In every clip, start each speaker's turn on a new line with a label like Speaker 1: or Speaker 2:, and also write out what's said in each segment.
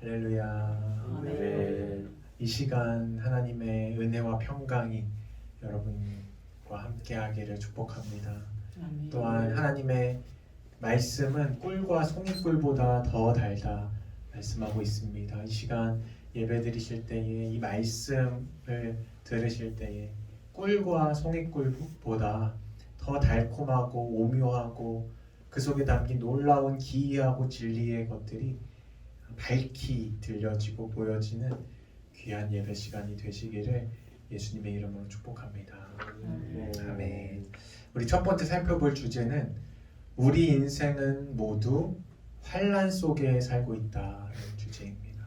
Speaker 1: 할렐루야.
Speaker 2: 아멘.
Speaker 1: 이 시간 하나님의 은혜와 평강이 여러분과 함께하기를 축복합니다.
Speaker 3: 아멘.
Speaker 1: 또한 하나님의 말씀은 꿀과 송이꿀보다 더 달다 말씀하고 있습니다. 이 시간 예배 드리실 때에 이 말씀을 들으실 때에 꿀과 송이꿀보다 더 달콤하고 오묘하고 그 속에 담긴 놀라운 기이하고 진리의 것들이 밝히 들려지고 보여지는 귀한 예배 시간이 되시기를 예수님의 이름으로 축복합니다. 아멘. 우리 첫 번째 살펴볼 주제는 우리 인생은 모두 환난 속에 살고 있다는 주제입니다.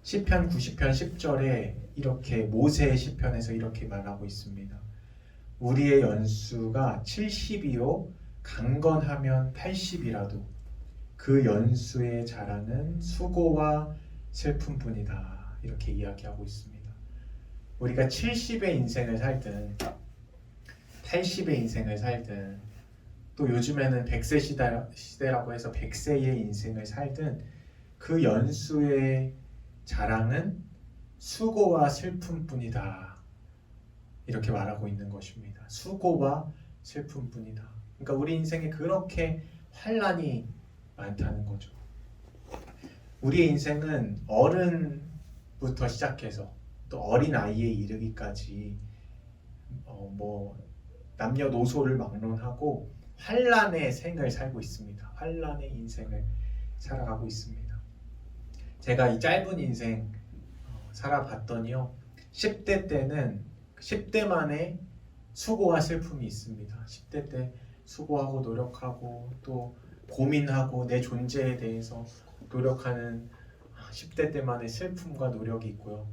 Speaker 1: 시편 90편 10절에 이렇게 모세의 시편에서 이렇게 말하고 있습니다. 우리의 연수가 70이요 강건하면 80이라도 그 연수의 자랑은 수고와 슬픔뿐이다. 이렇게 이야기하고 있습니다. 우리가 70의 인생을 살든 80의 인생을 살든 또 요즘에는 100세 시대라고 해서 100세의 인생을 살든 그 연수의 자랑은 수고와 슬픔뿐이다. 이렇게 말하고 있는 것입니다. 수고와 슬픔뿐이다. 그러니까 우리 인생에 그렇게 환난이 많다는 거죠. 우리의 인생은 어른부터 시작해서 또 어린 아이에 이르기까지 남녀노소를 막론하고 환난의 생을 살고 있습니다. 환난의 인생을 살아가고 있습니다. 제가 이 짧은 인생 살아봤더니요, 10대 때는 10대만의 수고와 슬픔이 있습니다. 10대 때 수고하고 노력하고 또 고민하고 내 존재에 대해서 노력하는 10대 때만의 슬픔과 노력이 있고요.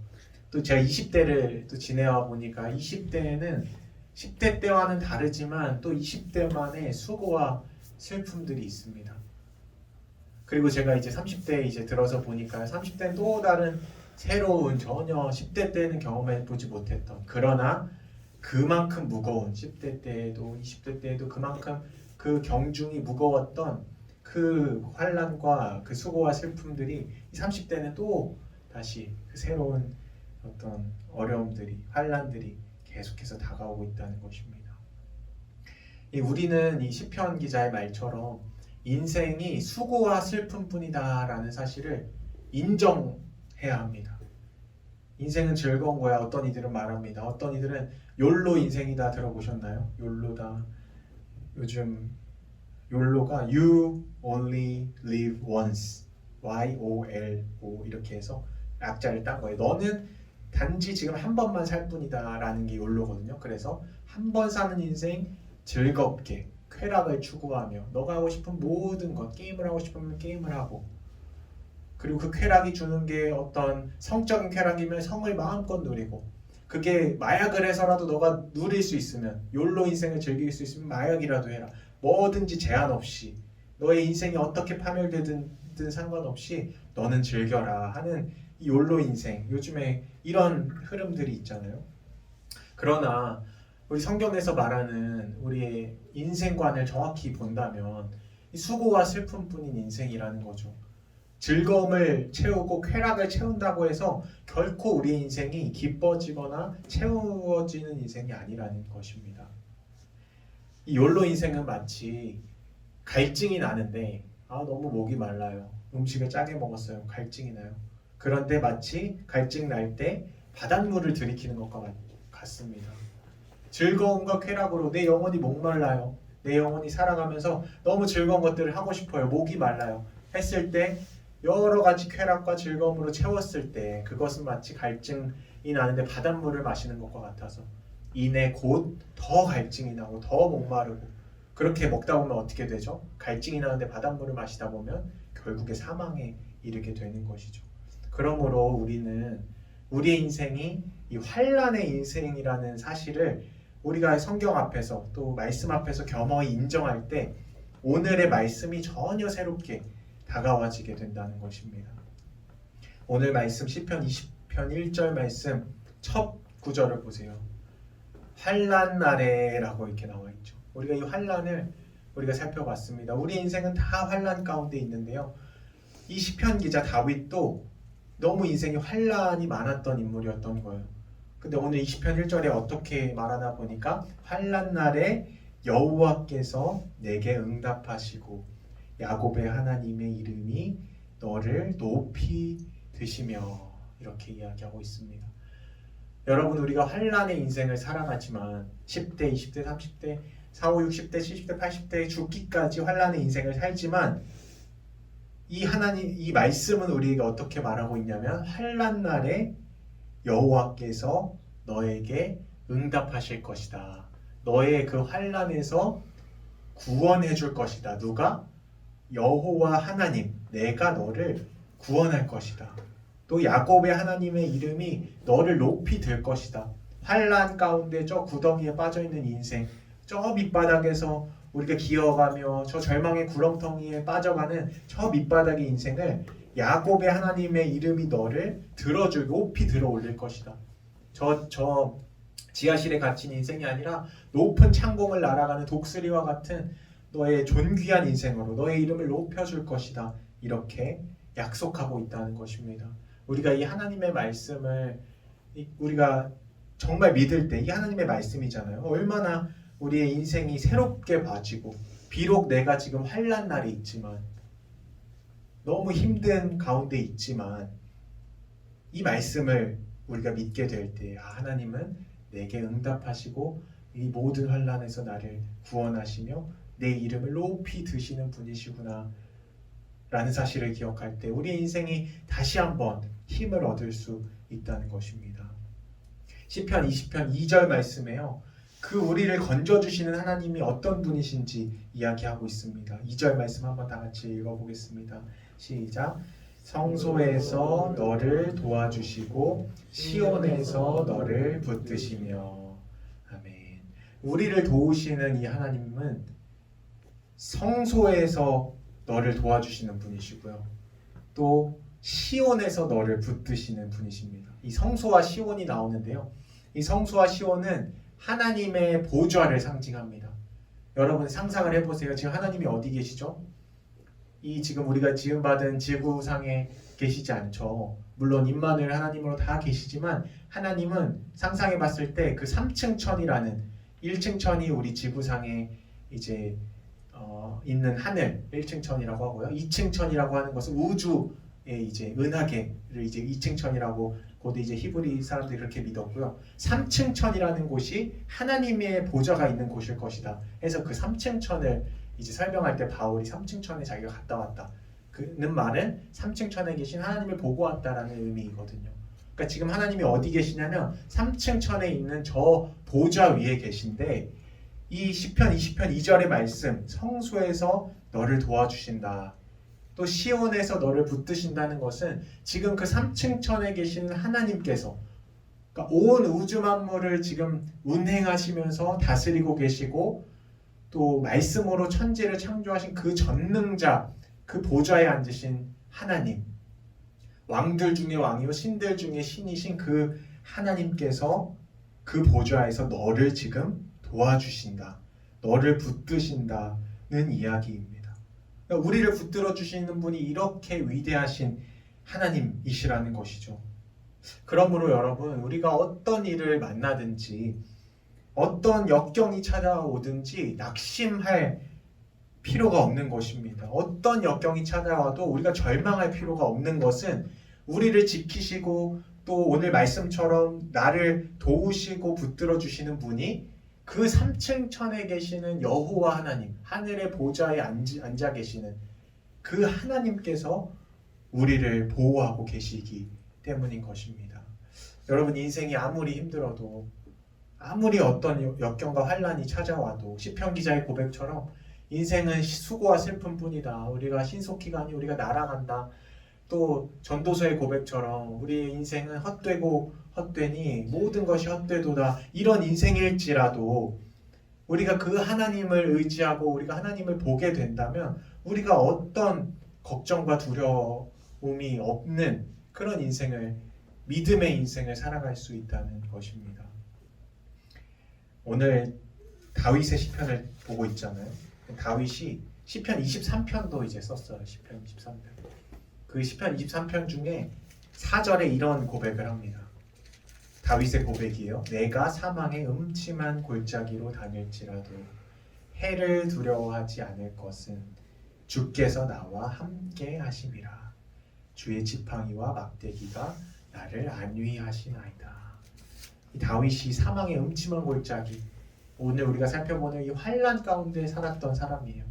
Speaker 1: 또 제가 20대를 또 지내와 보니까 20대에는 10대 때와는 다르지만 또 20대만의 수고와 슬픔들이 있습니다. 그리고 제가 이제 30대에 이제 들어서 보니까 30대는 또 다른 새로운 전혀 10대 때는 경험해 보지 못했던 그러나 그만큼 무거운 10대 때에도 20대 때에도 그만큼 그 경중이 무거웠던 그 환난과 그 수고와 슬픔들이 30대는 또 다시 그 새로운 어떤 어려움들이 환난들이 계속해서 다가오고 있다는 것입니다. 우리는 이 시편 기자의 말처럼 인생이 수고와 슬픔뿐이다라는 사실을 인정해야 합니다. 인생은 즐거운 거야. 어떤 이들은 말합니다. 어떤 이들은 욜로 인생이다. 들어보셨나요? 욜로다. 요즘 욜로가 You only live once, YOLO 이렇게 해서 약자를 딴 거예요. 너는 단지 지금 한 번만 살 뿐이다 라는 게 욜로거든요. 그래서 한 번 사는 인생 즐겁게 쾌락을 추구하며 너가 하고 싶은 모든 것, 게임을 하고 싶으면 게임을 하고, 그리고 그 쾌락이 주는 게 어떤 성적인 쾌락이면 성을 마음껏 누리고, 그게 마약을 해서라도 너가 누릴 수 있으면, 욜로 인생을 즐길 수 있으면 마약이라도 해라. 뭐든지 제한 없이 너의 인생이 어떻게 파멸되든 상관없이 너는 즐겨라 하는 이 욜로 인생, 요즘에 이런 흐름들이 있잖아요. 그러나 우리 성경에서 말하는 우리의 인생관을 정확히 본다면 이 수고와 슬픔뿐인 인생이라는 거죠. 즐거움을 채우고 쾌락을 채운다고 해서 결코 우리의 인생이 기뻐지거나 채워지는 인생이 아니라는 것입니다. 이 욜로 인생은 마치 갈증이 나는데 너무 목이 말라요. 음식을 짜게 먹었어요. 갈증이 나요. 그런데 마치 갈증 날 때 바닷물을 들이키는 것과 같습니다. 즐거움과 쾌락으로 내 영혼이 목말라요. 내 영혼이 살아가면서 너무 즐거운 것들을 하고 싶어요. 목이 말라요. 했을 때 여러 가지 쾌락과 즐거움으로 채웠을 때 그것은 마치 갈증이 나는데 바닷물을 마시는 것과 같아서 이내 곧 더 갈증이 나고 더 목마르고, 그렇게 먹다 보면 어떻게 되죠? 갈증이 나는데 바닷물을 마시다 보면 결국에 사망에 이르게 되는 것이죠. 그러므로 우리는 우리의 인생이 이 환난의 인생이라는 사실을 우리가 성경 앞에서 또 말씀 앞에서 겸허히 인정할 때 오늘의 말씀이 전혀 새롭게 다가와지게 된다는 것입니다. 오늘 말씀 시편 20편 1절 말씀 첫 구절을 보세요. 환난 날에라고 이렇게 나와 있죠. 우리가 이 환난을 우리가 살펴봤습니다. 우리 인생은 다 환난 가운데 있는데요. 이 시편 기자 다윗도 너무 인생이 환란이 많았던 인물이었던 거예요. 근데 오늘 이 시편 1절에 어떻게 말하나 보니까 환란 날에 여호와께서 내게 응답하시고 야곱의 하나님의 이름이 너를 높이 드시며 이렇게 이야기하고 있습니다. 여러분, 우리가 환란의 인생을 살아가지만 10대, 20대, 30대, 40, 60대, 70대, 80대 죽기까지 환란의 인생을 살지만 이 하나님, 이 말씀은 우리에게 어떻게 말하고 있냐면 환란 날에 여호와께서 너에게 응답하실 것이다. 너의 그 환란에서 구원해 줄 것이다. 누가? 여호와 하나님, 내가 너를 구원할 것이다. 또 야곱의 하나님의 이름이 너를 높이 들 것이다. 환란 가운데 저 구덩이에 빠져있는 인생, 저 밑바닥에서 우리가 기어가며 저 절망의 구렁텅이에 빠져가는 저 밑바닥의 인생을 야곱의 하나님의 이름이 너를 들어줄, 높이 들어 올릴 것이다. 저 지하실에 갇힌 인생이 아니라 높은 창공을 날아가는 독수리와 같은 너의 존귀한 인생으로 너의 이름을 높여줄 것이다. 이렇게 약속하고 있다는 것입니다. 우리가 이 하나님의 말씀을 우리가 정말 믿을 때 이 하나님의 말씀이잖아요. 얼마나 우리의 인생이 새롭게 봐지고 비록 내가 지금 환난 날이 있지만 너무 힘든 가운데 있지만 이 말씀을 우리가 믿게 될 때 하나님은 내게 응답하시고 이 모든 환난에서 나를 구원하시며 내 이름을 높이 드시는 분이시구나 라는 사실을 기억할 때 우리 인생이 다시 한번 힘을 얻을 수 있다는 것입니다. 시편 20편 2절 말씀에요. 그 우리를 건져주시는 하나님이 어떤 분이신지 이야기하고 있습니다. 2절 말씀 한번 다 같이 읽어보겠습니다. 시작. 성소에서 너를 도와주시고 시온에서 너를 붙드시며. 아멘. 우리를 도우시는 이 하나님은 성소에서 너를 도와주시는 분이시고요. 또 시온에서 너를 붙드시는 분이십니다. 이 성소와 시온이 나오는데요. 이 성소와 시온은 하나님의 보좌를 상징합니다. 여러분 상상을 해보세요. 지금 하나님이 어디 계시죠? 이 지금 우리가 지음받은 지구상에 계시지 않죠. 물론 임마누엘 하나님으로 다 계시지만 하나님은 상상해 봤을 때 그 3층 천이라는 1층 천이 우리 지구상에 이제 있는 하늘 1층 천이라고 하고요. 2층 천이라고 하는 것은 우주의 이제 은하계를 이제 2층 천이라고 곧 이제 히브리 사람들이 그렇게 믿었고요. 3층 천이라는 곳이 하나님의 보좌가 있는 곳일 것이다. 해서 그 3층 천을 이제 설명할 때 바울이 3층 천에 자기가 갔다 왔다. 그는 말은 3층 천에 계신 하나님을 보고 왔다라는 의미이거든요. 그러니까 지금 하나님이 어디 계시냐면 3층 천에 있는 저 보좌 위에 계신데 이 시편 20편 2절의 말씀 성소에서 너를 도와주신다. 또 시온에서 너를 붙드신다는 것은 지금 그 3층 천에 계신 하나님께서 그러니까 온 우주 만물을 지금 운행하시면서 다스리고 계시고 또 말씀으로 천지를 창조하신 그 전능자 그 보좌에 앉으신 하나님 왕들 중에 왕이요 신들 중에 신이신 그 하나님께서 그 보좌에서 너를 지금 도와주신다. 너를 붙드신다는 이야기입니다. 그러니까 우리를 붙들어 주시는 분이 이렇게 위대하신 하나님이시라는 것이죠. 그러므로 여러분 우리가 어떤 일을 만나든지 어떤 역경이 찾아오든지 낙심할 필요가 없는 것입니다. 어떤 역경이 찾아와도 우리가 절망할 필요가 없는 것은 우리를 지키시고 또 오늘 말씀처럼 나를 도우시고 붙들어 주시는 분이 그 3층 천에 계시는 여호와 하나님, 하늘의 보좌에 앉아 계시는 그 하나님께서 우리를 보호하고 계시기 때문인 것입니다. 여러분 인생이 아무리 힘들어도 아무리 어떤 역경과 환란이 찾아와도 시편 기자의 고백처럼 인생은 수고와 슬픔뿐이다. 우리가 신속히가니 우리가 날아간다. 또 전도서의 고백처럼 우리의 인생은 헛되고 헛되니 모든 것이 헛되도다. 이런 인생일지라도 우리가 그 하나님을 의지하고 우리가 하나님을 보게 된다면 우리가 어떤 걱정과 두려움이 없는 그런 인생을 믿음의 인생을 살아갈 수 있다는 것입니다. 오늘 다윗의 시편을 보고 있잖아요. 다윗이 시편 23편도 이제 썼어요. 시편 23편. 그 시편 23편 중에 4절에 이런 고백을 합니다. 다윗의 고백이에요. 내가 사망의 음침한 골짜기로 다닐지라도 해를 두려워하지 않을 것은 주께서 나와 함께 하심이라. 주의 지팡이와 막대기가 나를 안위하시나이다. 이 다윗이 사망의 음침한 골짜기, 오늘 우리가 살펴보는 이 환난 가운데 살았던 사람이에요.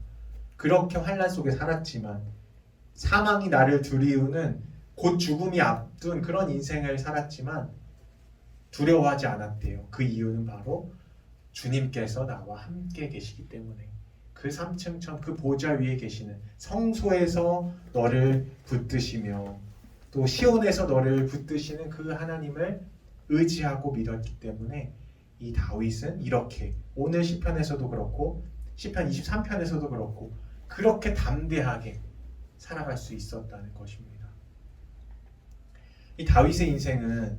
Speaker 1: 그렇게 환난 속에 살았지만 사망이 나를 두리우는 곧 죽음이 앞둔 그런 인생을 살았지만 두려워하지 않았대요. 그 이유는 바로 주님께서 나와 함께 계시기 때문에, 그 3층 천 그 보좌 위에 계시는, 성소에서 너를 붙드시며 또 시온에서 너를 붙드시는 그 하나님을 의지하고 믿었기 때문에 이 다윗은 이렇게 오늘 시편에서도 그렇고 시편 23편에서도 그렇고 그렇게 담대하게 살아갈 수 있었다는 것입니다. 이 다윗의 인생은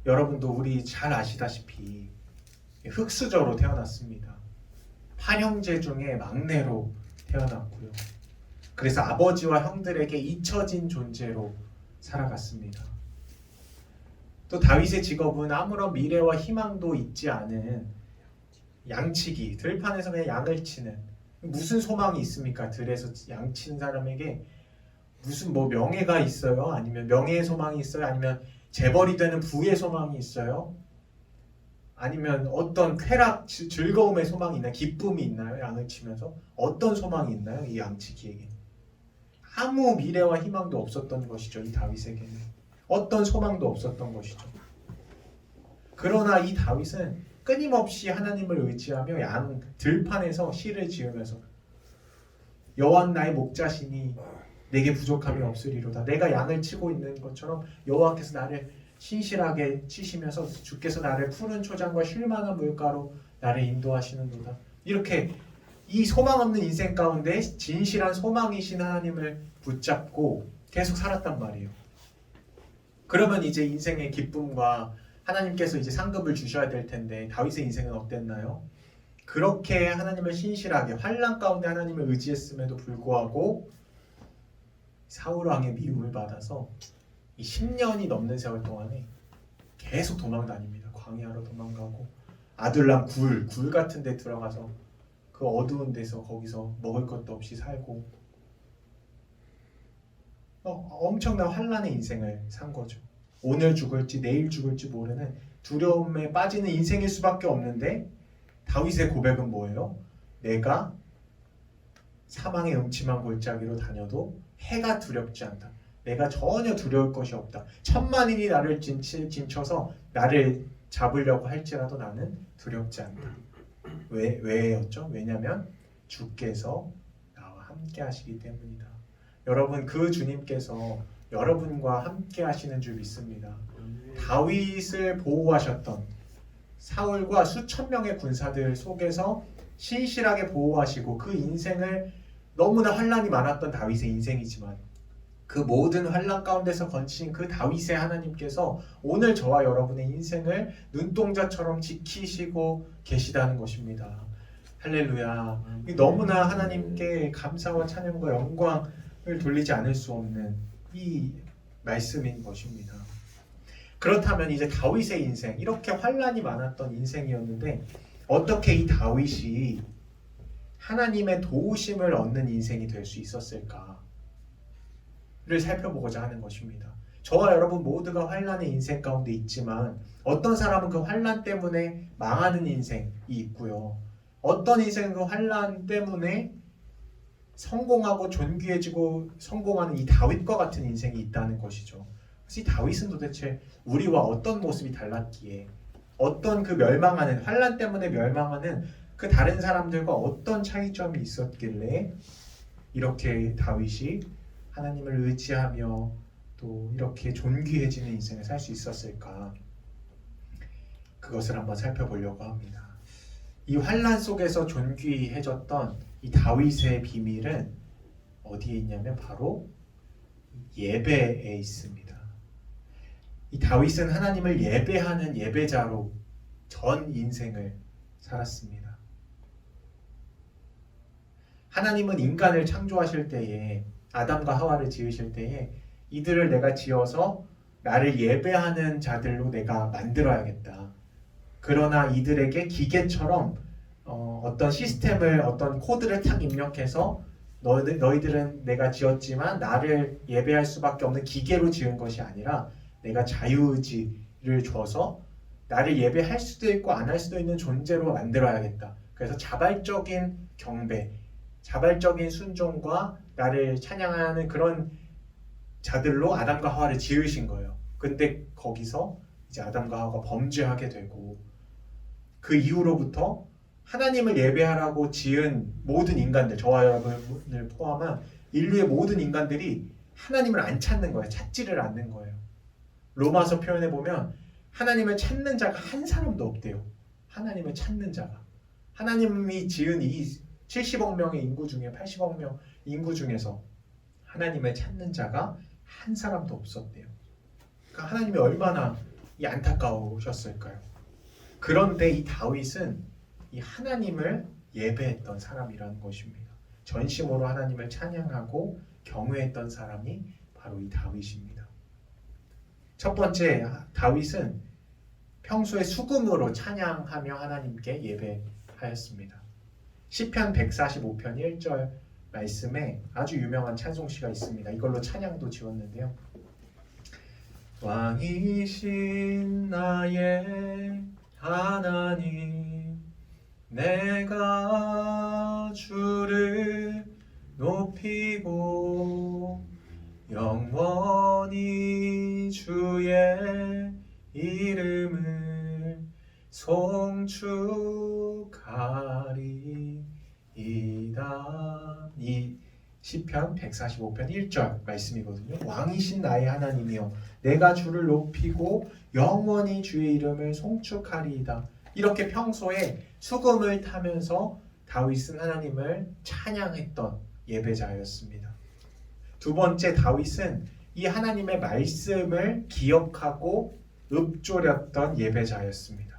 Speaker 1: 여러분도 우리 잘 아시다시피 흙수저로 태어났습니다. 8형제 중에 막내로 태어났고요. 그래서 아버지와 형들에게 잊혀진 존재로 살아갔습니다. 또 다윗의 직업은 아무런 미래와 희망도 있지 않은 양치기, 들판에서 그냥 양을 치는, 무슨 소망이 있습니까? 들에서 양치는 사람에게 무슨 뭐 명예가 있어요? 아니면 명예의 소망이 있어요? 아니면 재벌이 되는 부의 소망이 있어요? 아니면 어떤 쾌락, 즐거움의 소망이 있나요? 기쁨이 있나요? 양을 치면서 어떤 소망이 있나요? 이 양치기에게 아무 미래와 희망도 없었던 것이죠. 이 다윗에게는 어떤 소망도 없었던 것이죠. 그러나 이 다윗은 끊임없이 하나님을 의지하며 양 들판에서 시를 지으면서 여호와는 나의 목자시니 내게 부족함이 없으리로다. 내가 양을 치고 있는 것처럼 여호와께서 나를 신실하게 치시면서 주께서 나를 푸른 초장과 쉴만한 물가로 나를 인도하시는도다. 이렇게 이 소망 없는 인생 가운데 진실한 소망이신 하나님을 붙잡고 계속 살았단 말이에요. 그러면 이제 인생의 기쁨과 하나님께서 이제 상급을 주셔야 될 텐데 다윗의 인생은 어땠나요? 그렇게 하나님을 신실하게 환난 가운데 하나님을 의지했음에도 불구하고 사울 왕의 미움을 받아서 이 10년이 넘는 세월 동안에 계속 도망 다닙니다. 광야로 도망가고 아둘람 굴 같은 데 들어가서 그 어두운 데서 거기서 먹을 것도 없이 살고 엄청난 환난의 인생을 산 거죠. 오늘 죽을지 내일 죽을지 모르는 두려움에 빠지는 인생일 수밖에 없는데 다윗의 고백은 뭐예요? 내가 사망의 음침한 골짜기로 다녀도 해가 두렵지 않다. 내가 전혀 두려울 것이 없다. 천만인이 나를 진쳐서 나를 잡으려고 할지라도 나는 두렵지 않다. 왜였죠? 왜냐하면 주께서 나와 함께 하시기 때문이다. 여러분, 그 주님께서 여러분과 함께 하시는 줄 믿습니다. 다윗을 보호하셨던 사울과 수천 명의 군사들 속에서 신실하게 보호하시고 그 인생을 너무나 환난이 많았던 다윗의 인생이지만 그 모든 환난 가운데서 건지신 그 다윗의 하나님께서 오늘 저와 여러분의 인생을 눈동자처럼 지키시고 계시다는 것입니다. 할렐루야. 너무나 하나님께 감사와 찬양과 영광을 돌리지 않을 수 없는 이 말씀인 것입니다. 그렇다면 이제 다윗의 인생, 이렇게 환난이 많았던 인생이었는데 어떻게 이 다윗이 하나님의 도우심을 얻는 인생이 될 수 있었을까? 를 살펴보고자 하는 것입니다. 저와 여러분 모두가 환난의 인생 가운데 있지만 어떤 사람은 그 환난 때문에 망하는 인생이 있고요. 어떤 인생은 그 환난 때문에 성공하고 존귀해지고 성공하는 이 다윗과 같은 인생이 있다는 것이죠. 그래서 이 다윗은 도대체 우리와 어떤 모습이 달랐기에, 어떤 그 멸망하는, 환난 때문에 멸망하는 그 다른 사람들과 어떤 차이점이 있었길래 이렇게 다윗이 하나님을 의지하며 또 이렇게 존귀해지는 인생을 살 수 있었을까? 그것을 한번 살펴보려고 합니다. 이 환난 속에서 존귀해졌던 이 다윗의 비밀은 어디에 있냐면 바로 예배에 있습니다. 이 다윗은 하나님을 예배하는 예배자로 전 인생을 살았습니다. 하나님은 인간을 창조하실 때에, 아담과 하와를 지으실 때에 이들을 내가 지어서 나를 예배하는 자들로 내가 만들어야겠다. 그러나 이들에게 기계처럼 어떤 시스템을 어떤 코드를 탁 입력해서 너희들은 내가 지었지만 나를 예배할 수밖에 없는 기계로 지은 것이 아니라 내가 자유의지를 줘서 나를 예배할 수도 있고 안 할 수도 있는 존재로 만들어야겠다. 그래서 자발적인 경배, 자발적인 순종과 나를 찬양하는 그런 자들로 아담과 하와를 지으신 거예요. 근데 거기서 이제 아담과 하와가 범죄하게 되고 그 이후로부터 하나님을 예배하라고 지은 모든 인간들, 저와 여러분을 포함한 인류의 모든 인간들이 하나님을 안 찾는 거예요. 찾지를 않는 거예요. 로마서 표현해 보면 하나님을 찾는 자가 한 사람도 없대요. 하나님을 찾는 자가. 하나님이 지은 이 70억 명의 인구 중에 80억 명 인구 중에서 하나님을 찾는 자가 한 사람도 없었대요. 그러니까 하나님이 얼마나 안타까우셨을까요? 그런데 이 다윗은 이 하나님을 예배했던 사람이라는 것입니다. 전심으로 하나님을 찬양하고 경외했던 사람이 바로 이 다윗입니다. 첫 번째, 다윗은 평소에 수금으로 찬양하며 하나님께 예배하였습니다. 시편 145편 1절 말씀에 아주 유명한 찬송시가 있습니다. 이걸로 찬양도 지었는데요. 왕이신 나의 하나님, 내가 주를 높이고 영원히 주의 이름을 송축하리이다. 이 시편 145편 1절 말씀이거든요. 왕이신 나의 하나님이여, 내가 주를 높이고 영원히 주의 이름을 송축하리이다. 이렇게 평소에 수금을 타면서 다윗은 하나님을 찬양했던 예배자였습니다. 두 번째, 다윗은 이 하나님의 말씀을 기억하고 읊조렸던 예배자였습니다.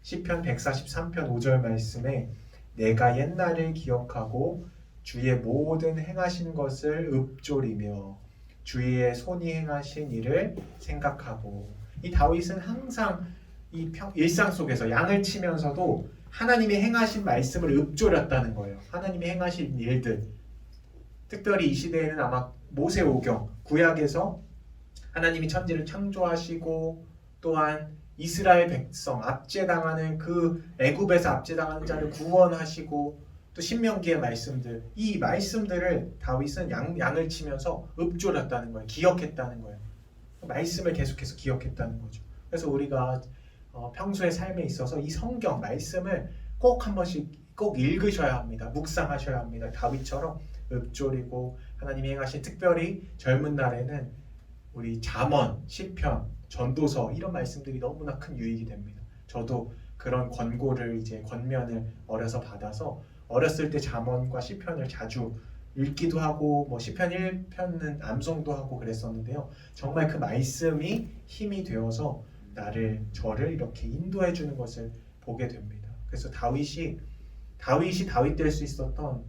Speaker 1: 시편 143편 5절 말씀에 내가 옛날을 기억하고 주의 모든 행하신 것을 읊조리며 주의 손이 행하신 일을 생각하고. 이 다윗은 항상 이 일상 속에서 양을 치면서도 하나님이 행하신 말씀을 읊조렸다는 거예요. 하나님이 행하신 일들. 특별히 이 시대에는 아마 모세오경, 구약에서 하나님이 천지를 창조하시고 또한 이스라엘 백성 압제당하는 그 애굽에서 압제당하는 자를 구원하시고 또 신명기의 말씀들, 이 말씀들을 다윗은 양을 치면서 읊조렸다는 거예요. 기억했다는 거예요. 말씀을 계속해서 기억했다는 거죠. 그래서 우리가 평소의 삶에 있어서 이 성경 말씀을 꼭 한 번씩 꼭 읽으셔야 합니다. 묵상하셔야 합니다. 다윗처럼 읊조리고 하나님이 행하신, 특별히 젊은 날에는 우리 잠언, 시편, 전도서 이런 말씀들이 너무나 큰 유익이 됩니다. 저도 그런 권고를 이제 권면을 어려서 받아서 어렸을 때 잠언과 시편을 자주 읽기도 하고 뭐 시편 1편은 암송도 하고 그랬었는데요. 정말 그 말씀이 힘이 되어서 저를 이렇게 인도해 주는 것을 보게 됩니다. 그래서 다윗이 다윗 될 수 있었던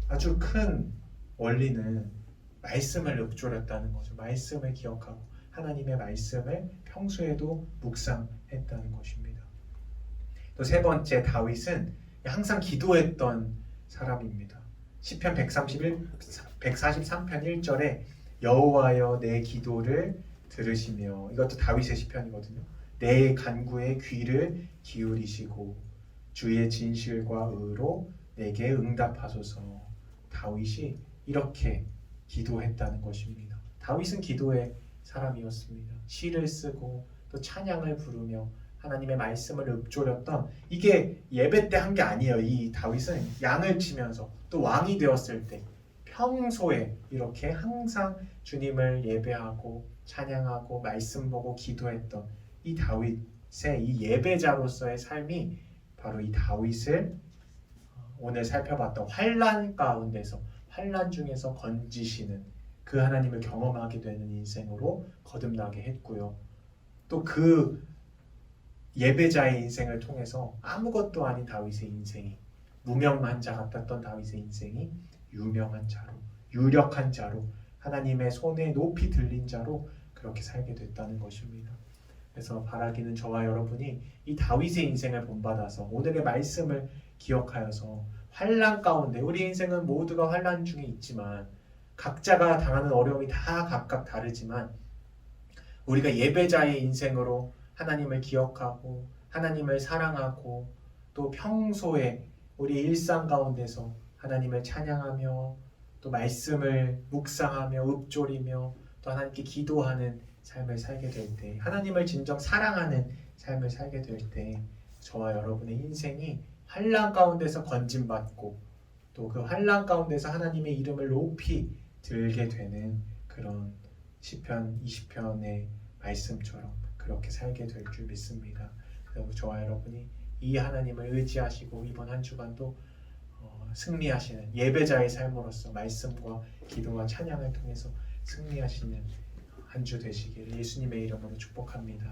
Speaker 1: 아주 큰 원리는 말씀을 읊조렸다는 거죠. 말씀을 기억하고 하나님의 말씀을 평소에도 묵상했다는 것입니다. 또 세 번째, 다윗은 항상 기도했던 사람입니다. 시편 143편 1절에 여호와여 내 기도를 들으시며, 이것도 다윗의 시편이거든요. 내 간구에 귀를 기울이시고 주의 진실과 의로 내게 응답하소서. 다윗이 이렇게 기도했다는 것입니다. 다윗은 기도의 사람이었습니다. 시를 쓰고 또 찬양을 부르며 하나님의 말씀을 읊조렸던, 이게 예배 때 한 게 아니에요. 이 다윗은 양을 치면서 또 왕이 되었을 때 평소에 이렇게 항상 주님을 예배하고 찬양하고 말씀 보고 기도했던 이 다윗의 이 예배자로서의 삶이 바로 이 다윗을 오늘 살펴봤던 환난 가운데서, 환난 중에서 건지시는 그 하나님을 경험하게 되는 인생으로 거듭나게 했고요. 또 그 예배자의 인생을 통해서 아무것도 아닌 다윗의 인생이, 무명한 자 같았던 다윗의 인생이 유명한 자로, 유력한 자로 하나님의 손에 높이 들린 자로 그렇게 살게 됐다는 것입니다. 그래서 바라기는 저와 여러분이 이 다윗의 인생을 본받아서 오늘의 말씀을 기억하여서 환난 가운데, 우리 인생은 모두가 환난 중에 있지만 각자가 당하는 어려움이 다 각각 다르지만 우리가 예배자의 인생으로 하나님을 기억하고 하나님을 사랑하고 또 평소에 우리 일상 가운데서 하나님을 찬양하며 또 말씀을 묵상하며 읊조리며 또 하나님께 기도하는 삶을 살게 될 때, 하나님을 진정 사랑하는 삶을 살게 될 때 저와 여러분의 인생이 환난 가운데서 건짐받고 또 그 환난 가운데서 하나님의 이름을 높이 들게 되는 그런 시편 20편의 말씀처럼 그렇게 살게 될 줄 믿습니다. 그래서 저와 여러분이 이 하나님을 의지하시고 이번 한 주간도 승리하시는 예배자의 삶으로서 말씀과 기도와 찬양을 통해서 승리하시는 한 주 되시기를 예수님의 이름으로 축복합니다.